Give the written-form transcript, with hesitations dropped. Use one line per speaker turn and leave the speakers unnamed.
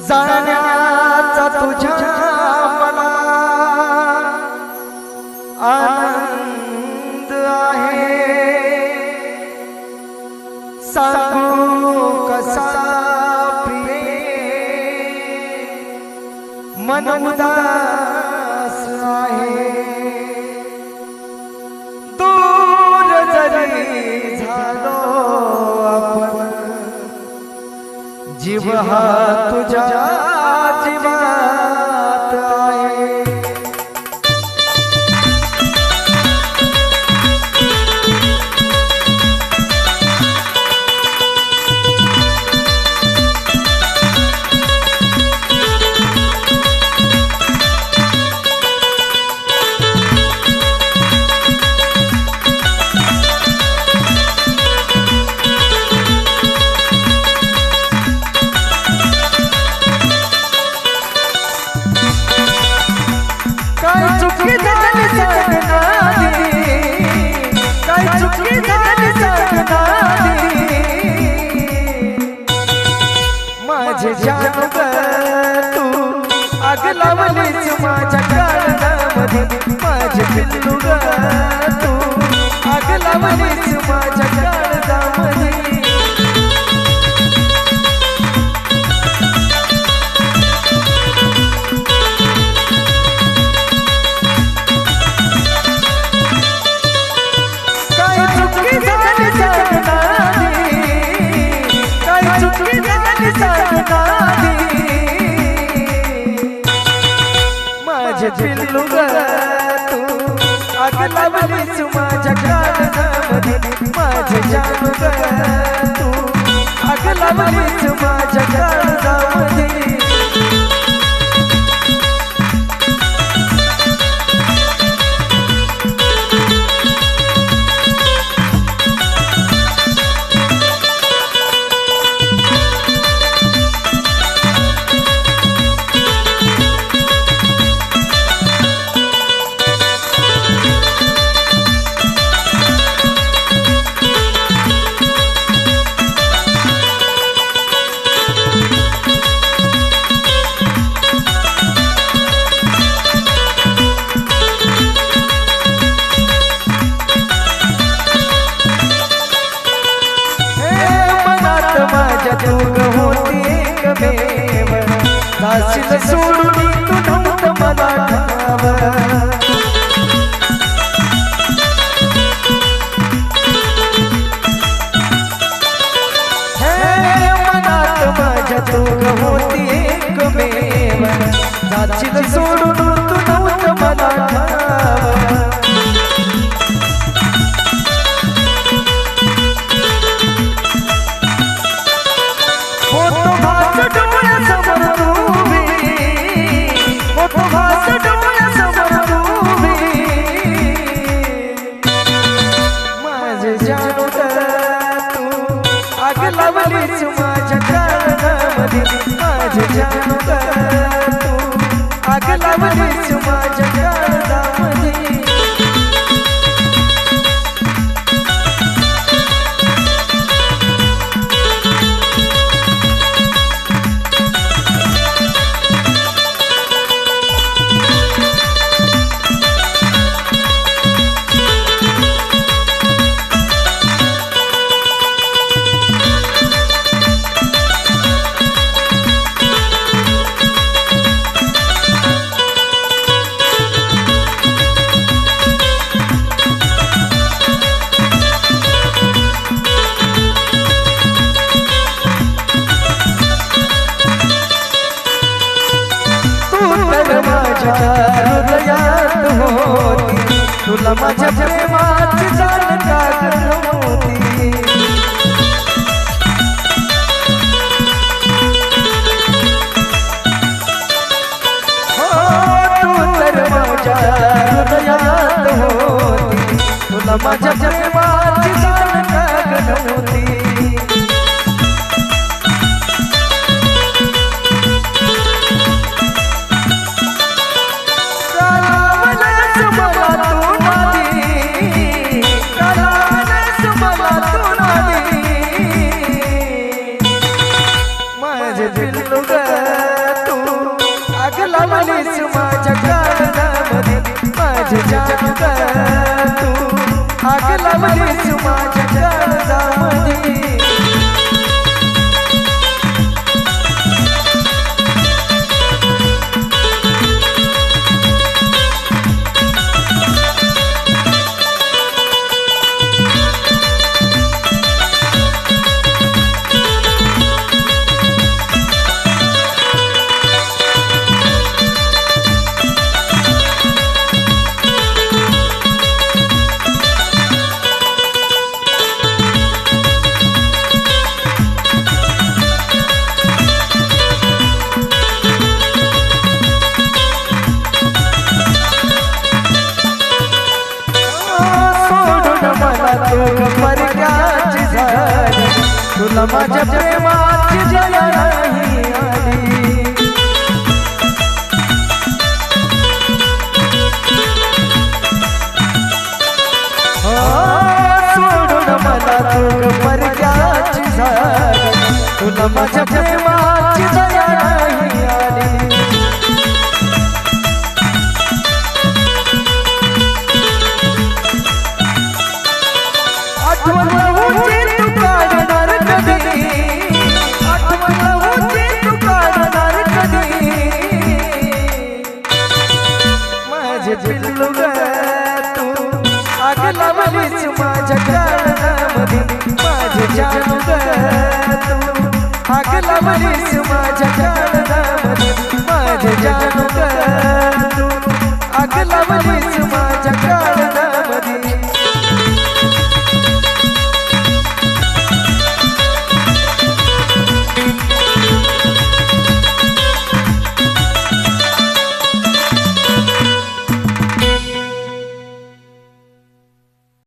जाण्याचा तुझ्या मला आनंद आहे, सांगू कसा प्रिय मन उदास आहे। दूर जरी झालो आपण, जीव हा तुझ्या जीवात आहे। माझे जानू ग तू आग लावलीस माझ्या काळजामध्ये, माझे पिल्लू ग तू आग लावलीस माझ्या काळजामध्ये। माझे पिल्लू ग तू आग लावलीस माझ्या काळजामध्ये, माझे जानू ग तू आग लावलीस माझ्या काळजामध्ये। माझ्या तू ग होती एकमेव, जाशील सोडून तू नव्हतं मला ठाव। हे मनात माझ्या तू ग होती एकमेव, जाशील सोडून तू नव्हतं मला ठाव। आग लावलीस माझ्या काळजामध्ये, माझे जानू ग तू आग लावलीस माझ्या काळजामध्ये। हृदयात होती तुला माझ्या प्रेमाची जाणकार नव्हती। हो तू तर माझ्या हृदयात होती तुला माझ्या प्रेमाची जाणकार नव्हती। मला तू लावलीस माझ्या काळजामध्ये परक्याची झाली तुला माझ्या प्रेमाची जया नाही आली सोडून मला तू परक्याची झाली तुला माझ्या प्रेमाची जया नाही आली आठवण होती तू काढणार कधी आठवण होती तू काढणार कधी माझे पिल्लू ग तू आग लावलीस माझ्या कानामध्ये माझे जानू ग तू आग लावलीस माझ्या कानामध्ये माझे जानू ग तू आग लावलीस माझ्या